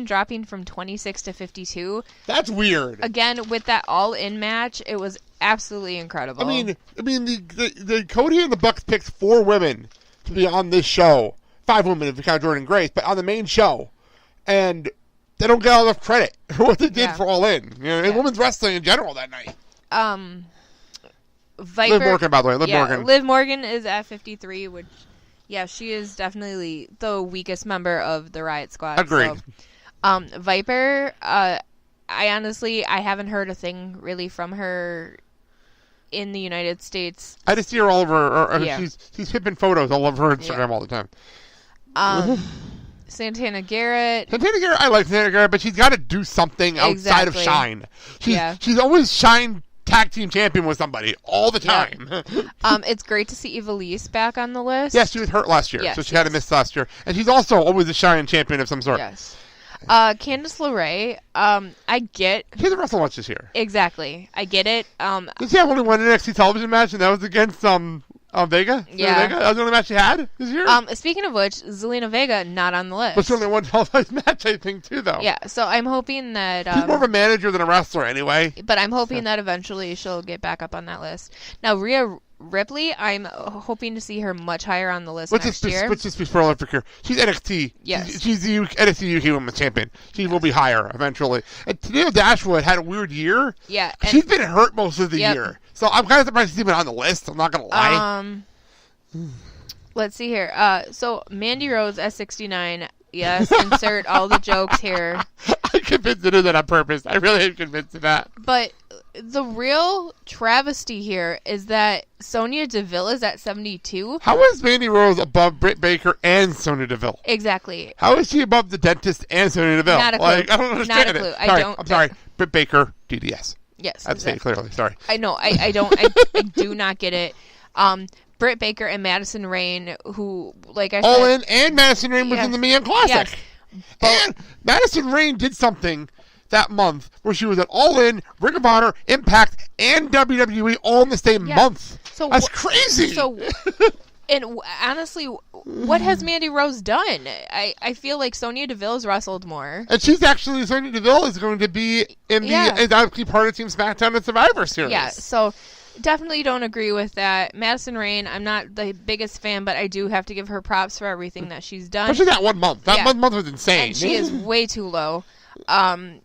dropping from 26 to 52. That's weird. Again, with that all-in match, it was absolutely incredible. I mean, the Cody and the Bucks picked 4 women to be on this show. 5 women if you count Jordan Grace, but on the main show, and they don't get enough credit for what they did for All In. You know, in women's wrestling in general that night. Viper, Liv Morgan, by the way. Liv Morgan is at 53, which, she is definitely the weakest member of the Riot Squad. Agreed. So, Viper, I haven't heard a thing really from her in the United States. I just see her all over. She's hipping photos all over her Instagram all the time. Santana Garrett. I like Santana Garrett, but she's got to do something outside of Shine. She's always Shine tag team champion with somebody all the time. It's great to see Ivelisse back on the list. Yes, she was hurt last year, so she had to miss last year. And she's also always a Shine champion of some sort. Yes. Candice LeRae, I get... She hasn't wrestled much this year. Exactly. I get it. Did she have only one NXT television match, and that was against Vega? Yeah. Vega? That was the only match she had this year? Speaking of which, Zelina Vega, not on the list. But she only one televised match, I think, too, though. Yeah, so I'm hoping that... she's more of a manager than a wrestler, anyway. But I'm hoping that eventually she'll get back up on that list. Now, Rhea Ripley, I'm hoping to see her much higher on the list next year. Let's just be prolific here. She's NXT. Yes. She's the NXT UK Women's Champion. She will be higher eventually. And Tennille Dashwood had a weird year. Yeah. She's been hurt most of the year. So I'm kind of surprised she's even on the list. I'm not going to lie. Let's see here. So Mandy Rose at 69. Yes, insert all the jokes here. I'm convinced it is that on purpose. I really am convinced of that. But the real travesty here is that Sonya Deville is at 72. How is Mandy Rose above Britt Baker and Sonya Deville? Exactly. How is she above the dentist and Sonya Deville? Not a clue. I don't understand Not a clue. it. I'm sorry. Britt Baker, DDS. Yes. I'd say it clearly. Sorry. I know. I don't. I do not get it. Britt Baker and Madison Rayne, who, like I said... All In, and Madison Rayne was in the Mae Classic. Yes. And Madison Rayne did something that month where she was at All In, Ring of Honor, Impact, and WWE all in the same month. So that's crazy. So, and honestly, what has Mandy Rose done? I feel like Sonya Deville's wrestled more. And Sonya Deville is going to be is actually part of Team SmackDown and Survivor Series. Yeah, so... Definitely don't agree with that. Madison Rayne, I'm not the biggest fan, but I do have to give her props for everything that she's done. Especially that 1 month. That 1 month was insane. And she is way too low. There's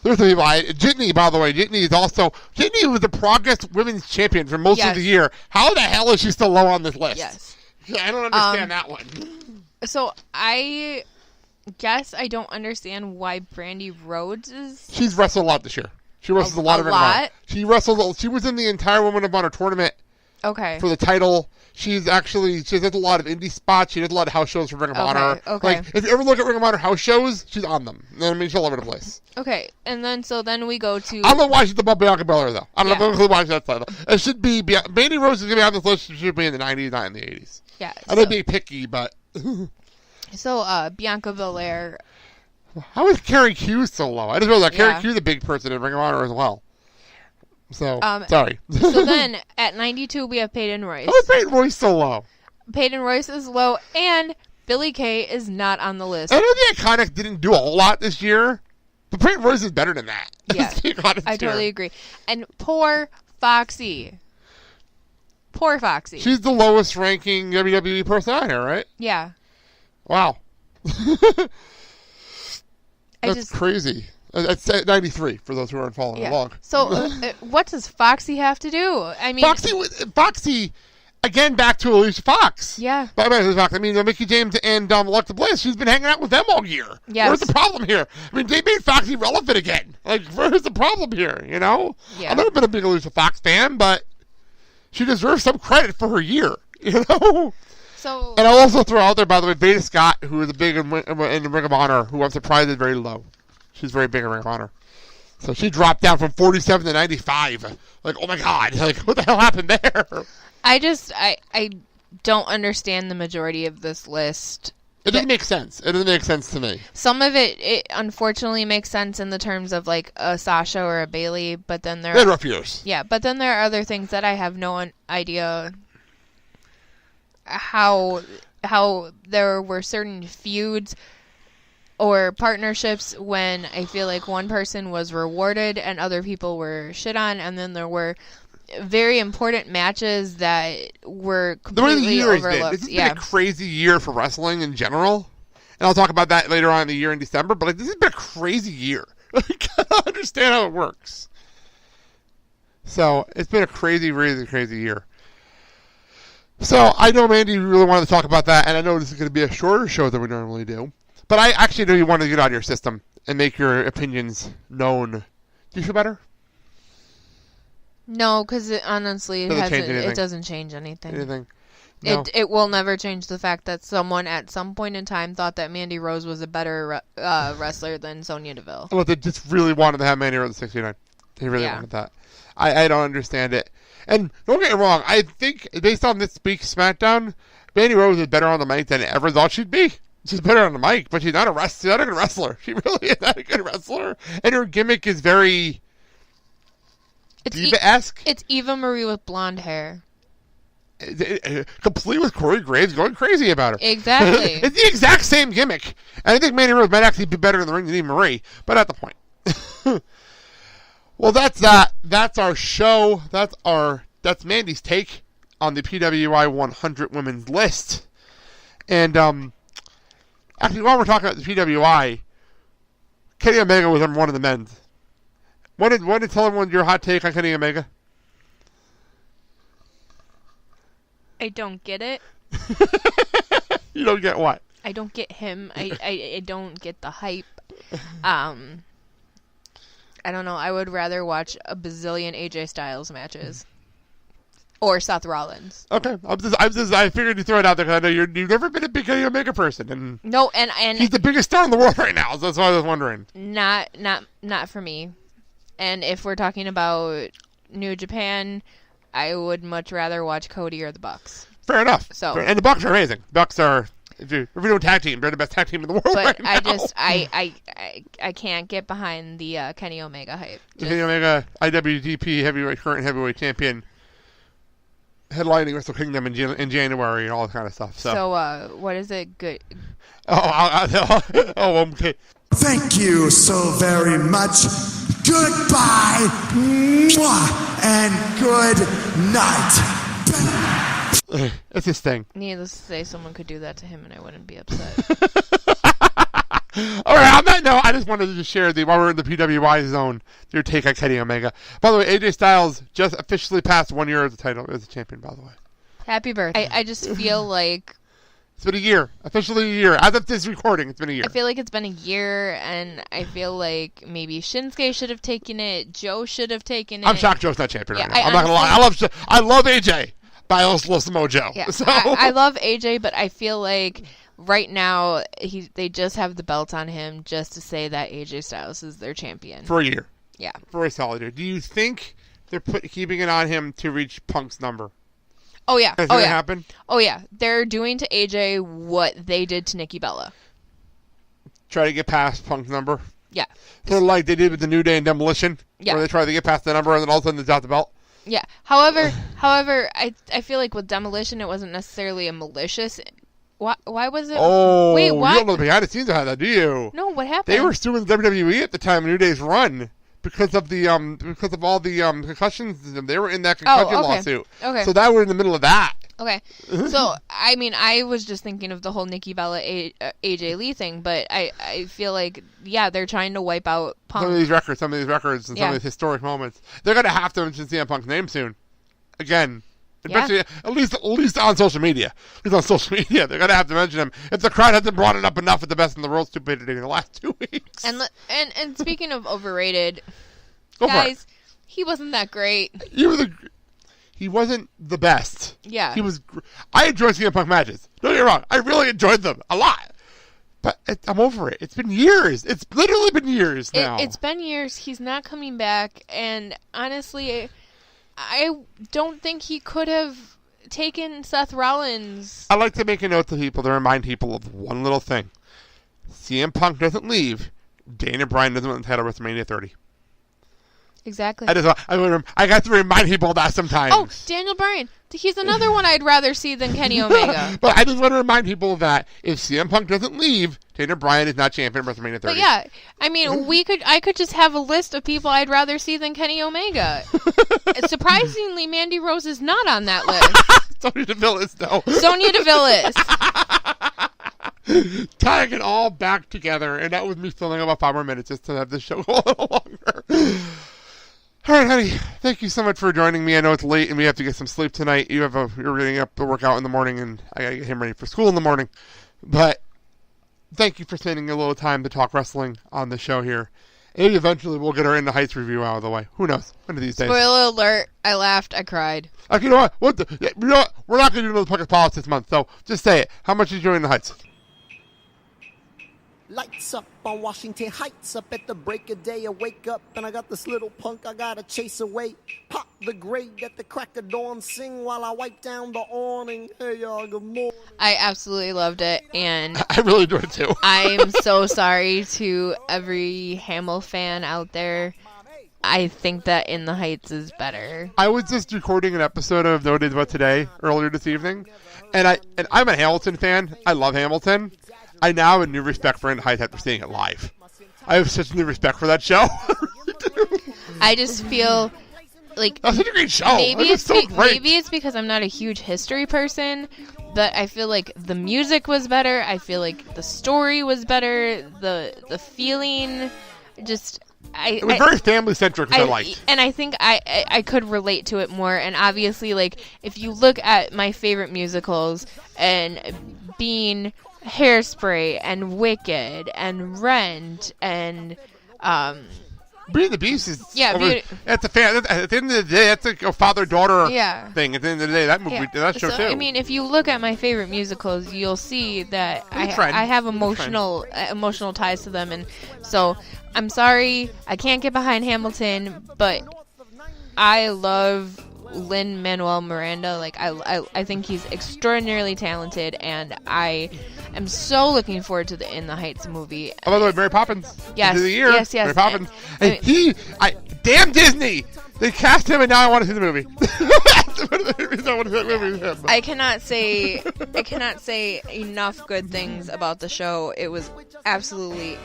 the people. Jitney, by the way, Jitney was the Progress Women's Champion for most of the year. How the hell is she still low on this list? Yes. I don't understand that one. So I guess I don't understand why Brandy Rhodes is... She's wrestled a lot this year. She wrestles a lot of Ring of Honor. She was in the entire Women of Honor tournament. Okay. For the title. She does a lot of indie spots. She does a lot of house shows for Ring of Honor. Okay. Like, if you ever look at Ring of Honor house shows, she's on them. I mean, she's all over the place. Okay, and then we go to... I don't know why she's above Bianca Belair, though. I don't know why she's that title. It should be... Mandy Rose is going to be on this list. She should be in the 90s, not in the 80s. Yeah. I may be picky, but... So, Bianca Belair... How is Carrie Q so low? I just realized that Carrie Q's a big person in Ring of Honor as well. So, sorry. So then, at 92, we have Peyton Royce. How is Peyton Royce so low? Peyton Royce is low, and Billie Kay is not on the list. I know the Iconic didn't do a whole lot this year, but Peyton Royce is better than that. Yeah, I totally agree. And poor Foxy. Poor Foxy. She's the lowest ranking WWE person on here, right? Yeah. Wow. That's crazy. That's 93 for those who aren't following along. So, what does Foxy have to do? I mean, Foxy, again, back to Alicia Fox. Yeah. I mean, Mickie James and Alexa Bliss. She's been hanging out with them all year. Yes. Where's the problem here? I mean, they made Foxy relevant again. Like, where's the problem here? You know? Yeah. I've never been a big Alicia Fox fan, but she deserves some credit for her year. You know? So. And I'll also throw out there, by the way, Veda Scott, who is a big in Ring of Honor, who I'm surprised is very low. She's very big in Ring of Honor. So she dropped down from 47 to 95. Like, oh my God. Like, what the hell happened there? I don't understand the majority of this list. It doesn't make sense. It doesn't make sense to me. Some of it unfortunately makes sense in the terms of like a Sasha or a Bayley, but then they had rough years. Yeah, but then there are other things that I have no idea how there were certain feuds or partnerships when I feel like one person was rewarded and other people were shit on, and then there were very important matches that were completely overlooked. It's been a crazy year for wrestling in general, and I'll talk about that later on in the year in December. But this has been a crazy year. I don't understand how it works. So it's been a crazy, really crazy year. So I know Mandy really wanted to talk about that, and I know this is going to be a shorter show than we normally do. But I actually know you wanted to get out of your system and make your opinions known. Do you feel better? No, because honestly, it doesn't change anything. No. It will never change the fact that someone at some point in time thought that Mandy Rose was a better wrestler than Sonya Deville. Well, they just really wanted to have Mandy Rose at 69. They really wanted that. I don't understand it. And don't get me wrong, I think based on this week's SmackDown, Mandy Rose is better on the mic than I ever thought she'd be. She's better on the mic, but she's not a good wrestler. She really is not a good wrestler. And her gimmick is very diva-esque. It's Eva Marie with blonde hair. Complete with Corey Graves going crazy about her. Exactly. It's the exact same gimmick. And I think Mandy Rose might actually be better in the ring than Eva Marie, but not the point. Well, that's that. That's our show. That's Mandy's take on the PWI 100 women's list. And actually, while we're talking about the PWI, Kenny Omega was number one in the men's. Want to tell everyone your hot take on Kenny Omega? I don't get it. You don't get what? I don't get him. I don't get the hype. I don't know. I would rather watch a bazillion AJ Styles matches. Or Seth Rollins. Okay. I figured you'd throw it out there because I know you've never been a big Kenny Omega person. And no, and he's the biggest star in the world right now, so that's why I was wondering. Not for me. And if we're talking about New Japan, I would much rather watch Cody or the Bucks. Fair enough. And the Bucks are amazing. The Bucks are... If you're doing tag team, they're the best tag team in the world right now. But I can't get behind the Kenny Omega hype. Kenny Omega, IWGP current heavyweight champion, headlining Wrestle Kingdom in January and all that kind of stuff. So what is it? Good. Okay. Thank you so very much. Goodbye. Mwah, and good night. It's his thing. Needless to say, someone could do that to him and I wouldn't be upset. All right, on that note, I just wanted to share while we're in the PWI zone, your take on Kenny Omega. By the way, AJ Styles just officially passed 1 year as a champion, by the way. Happy birthday. I just feel like... It's been a year. Officially a year. As of this recording, it's been a year. I feel like it's been a year, and I feel like maybe Shinsuke should have taken it. Joe should have taken it. I'm shocked Joe's not champion right now. I'm not going to lie. I love AJ. But I also love Samoa Joe. Yeah, so. I love AJ, but I feel like right now they just have the belt on him just to say that AJ Styles is their champion. For a year. Yeah. For a solid year. Do you think they're keeping it on him to reach Punk's number? Oh, yeah. Has that happened? Oh, yeah. They're doing to AJ what they did to Nikki Bella. Try to get past Punk's number? Yeah. Sort of like they did with the New Day and Demolition? Yeah. Where they tried to get past the number and then all of a sudden they got the belt? Yeah. However, I feel like with Demolition, it wasn't necessarily a malicious. Why was it? Oh, wait, what? You don't know the behind the scenes of that, do you? No, what happened? They were suing WWE at the time of New Day's run because of all the concussions. They were in that concussion lawsuit. Okay. So that we're in the middle of that. Okay. So I mean, I was just thinking of the whole Nikki Bella AJ Lee thing, but I feel like they're trying to wipe out Punk. Some of these records, and some of these historic moments. They're gonna have to mention CM Punk's name soon. Again. Especially, at least on social media. At least on social media, they're gonna have to mention him. If the crowd hasn't brought it up enough at the Best in the World Stupidity in the last 2 weeks. And speaking of overrated, Go guys, he wasn't that great. He wasn't the best. Yeah. He was. I enjoyed CM Punk matches. Don't get me wrong. I really enjoyed them a lot. But I'm over it. It's been years. It's literally been years now. It's been years. He's not coming back. And honestly, I don't think he could have taken Seth Rollins. I like to make a note to people to remind people of one little thing. CM Punk doesn't leave. Dana Bryan doesn't win the title at WrestleMania 30. Exactly. I got to remind people of that sometimes. Oh, Daniel Bryan. He's another one I'd rather see than Kenny Omega. But I just want to remind people that if CM Punk doesn't leave, Daniel Bryan is not champion of WrestleMania 30. But yeah, I mean, I could just have a list of people I'd rather see than Kenny Omega. Surprisingly, Mandy Rose is not on that list. Sonya Deville is, though. Sonya Deville is. Tying it all back together, and that was me filling about 5 more minutes just to have this show go a little longer. All right, honey, thank you so much for joining me. I know it's late and we have to get some sleep tonight. You're getting up to work out in the morning, and I got to get him ready for school in the morning. But thank you for spending a little time to talk wrestling on the show here. Maybe eventually we'll get our In the Heights review out of the way. Who knows? One of these days. Spoiler alert, I laughed, I cried. Okay, you know what? You know what? We're not going to do another Puck of Politics this month, so just say it. How much did you enjoy In the Heights? Lights up on Washington Heights, up at the break of day. I wake up and I got this little punk I gotta chase away. Pop the grade at the crack of dawn, sing while I wipe down the awning. Hey y'all, good morning. I absolutely loved it, and I really enjoyed it too. I'm so sorry to every Hamill fan out there. I think that In the Heights is better. I was just recording an episode of No Days But Today earlier this evening, and I'm a Hamilton fan. I love Hamilton. I now have a new respect for In the Heights after seeing it live. I have such a new respect for that show. I just feel like that's such a great show. Maybe Maybe it's because I'm not a huge history person, but I feel like the music was better. I feel like the story was better. The feeling, just it was very family centric, which I liked. And I think I could relate to it more. And obviously, like if you look at my favorite musicals and being Hairspray and Wicked and Rent and Beauty and the Beast is at the end of the day, that's like a father-daughter thing. At the end of the day, that movie, that show too. I mean, if you look at my favorite musicals, you'll see that I have emotional ties to them, and so I'm sorry I can't get behind Hamilton, but I love Lin Manuel Miranda. Like I think he's extraordinarily talented, and I am so looking forward to the In the Heights movie. Oh, by the way, Mary Poppins. Yes, of the year. Yes. Mary Poppins. And damn Disney! They cast him, and now I want to see the movie. I cannot say enough good things about the show. It was absolutely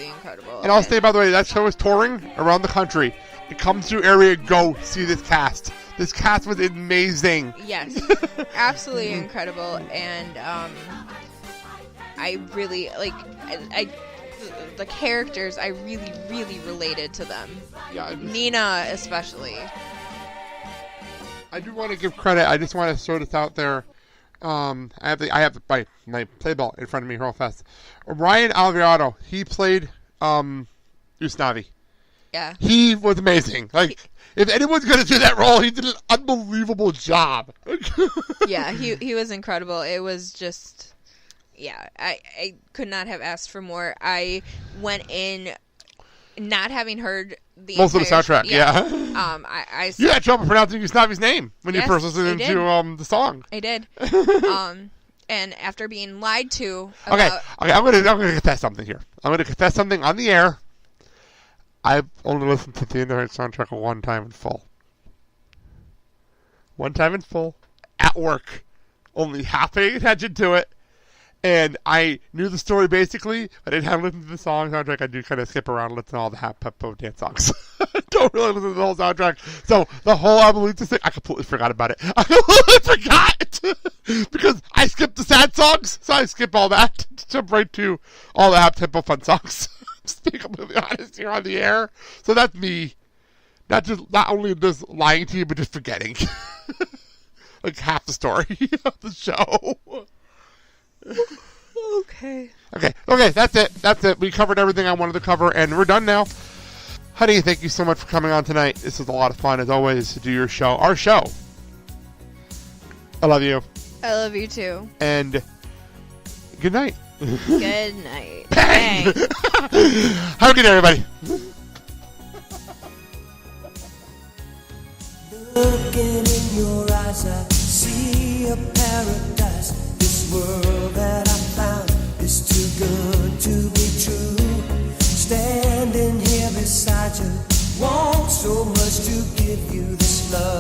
incredible. And I'll say, by the way, that show is touring around the country. It comes to your area, go see this cast. This cast was amazing. Yes, absolutely incredible, and I really the characters. I really related to them. Yeah, Nina especially. I do want to give credit. I just want to throw this out there. I have my playbill in front of me real fast. Ryan Alvarado, he played Usnavi. Yeah. He was amazing. Like, if anyone's going to do that role, he did an unbelievable job. Yeah, he was incredible. It was just, I could not have asked for more. I went in not having heard most of the soundtrack, yeah. You had trouble pronouncing Usnavi's name when you first listened to the song. I did. And after being lied to Okay, I'm gonna confess something here. I'm gonna confess something on the air. I've only listened to the In the Heights soundtrack one time in full. One time in full. At work. Only half paying attention to it. And I knew the story basically. I didn't have to listen to the song soundtrack. I do kind of skip around and listen to all the Half Peppo dance songs. I don't really listen to the whole soundtrack. So the whole Abuelita thing, I completely forgot about it. I completely forgot! Because I skipped the sad songs, so I skip all that to jump right to all the Half Tempo fun songs. Just to be completely honest here on the air. So that's me. Not only just lying to you, but just forgetting. Like half the story of the show. Okay. That's it. We covered everything I wanted to cover, and we're done now. Honey, thank you so much for coming on tonight. This was a lot of fun, as always, to do your show. Our show. I love you. I love you too. And good night. Good night. Bang! Have a good day, everybody. Looking in your eyes, I see a paradise. This world that I found is too good to be true. Standing here beside you, won't so much to give you this love.